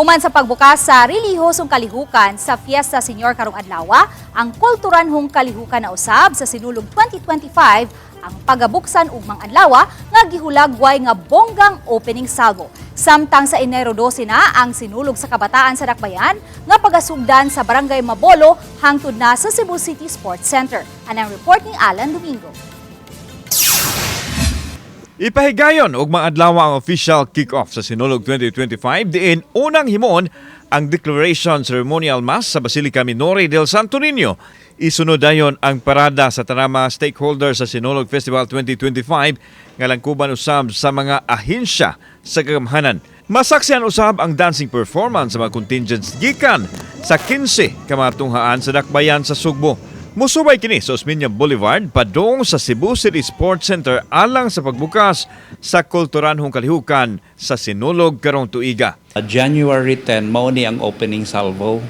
Human sa pagbukas sa relihiyosong kalihukan sa Fiesta Senior karong adlaw, ang kulturanhong kalihukan na usab sa sinulog 2025 ang pagabuksan ug mang-adlaw nga gihulagway nga bonggang opening salvo. Samtang sa Enero 12 na ang sinulog sa kabataan sa Dakbayan nga pagasugdan sa Barangay Mabolo hangtod na sa Cebu City Sports Center. Anang report ni Alan Domingo. Ipahigayon og maadlaw ang official kick-off sa Sinulog 2025 diin unang himon ang declaration ceremonial mass sa Basilica Minore del Santo Niño. Isunod dayon ang parada sa tanama stakeholders sa Sinulog Festival 2025 nga langkuban usab sa mga ahensya sa kagamhanan. Masaksihan usab ang dancing performance sa mga contingents gikan sa 15 kamatunghaan sa Dakbayan sa Sugbo. Musubay kini sa Osmeña Boulevard padung sa Cebu City Sports Center alang sa pagbukas sa kulturanhong kalihukan sa Sinulog karong tuiga. January 10 mao ni ang opening salvo.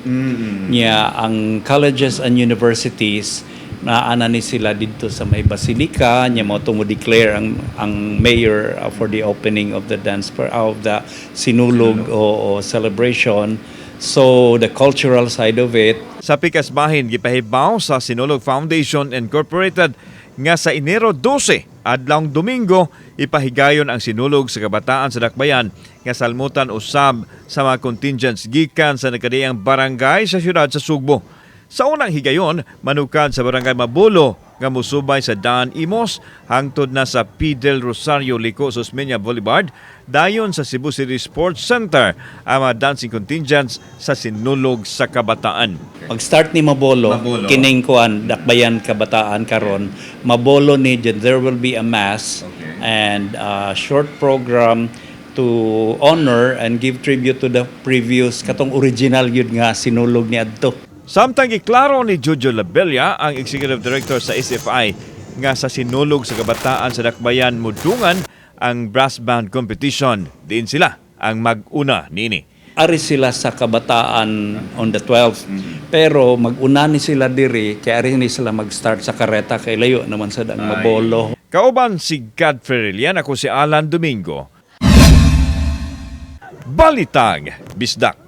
Nya ang colleges and universities naana ni sila dito sa may Basilica nya mao mo declare ang mayor for the opening of the dance of the Sinulog o celebration. So the cultural side of it. Sa pikas bahin gipahibaw sa Sinulog Foundation Incorporated nga sa Enero 12 adlawng Domingo ipahigayon ang sinulog sa kabataan sa Dakbayan nga salmutan usab sa mga contingents gikan sa nakadiyang barangay sa siyudad sa Sugbo. Sa unang higayon manukad sa Barangay Mabolo nga musubay sa Daan Imos hangtod na sa P. del Rosario Liko sa Osmeña Boulevard dayon sa Cebu City Sports Center ang mga dancing contingents sa sinulog sa kabataan. Mag-start ni Mabolo. Kining kuan Dakbayan kabataan karon Mabolo ni there will be a mass and a short program to honor and give tribute to the previous katong original yun nga sinulog ni adto. Samtang giklaro ni Jojo Labella, ang Executive Director sa SFI, nga sa sinulog sa kabataan sa Dakbayan mudungan ang brass band competition. Diin sila ang mag-una nini. Ari sila sa kabataan on the 12th. Pero mag-una ni sila diri, kaya ari ni sila mag-start sa kareta kay layo naman sa Dang Mabolo. Kauban si God Ferrilian, ako si Alan Domingo. Balitag, Bisdak.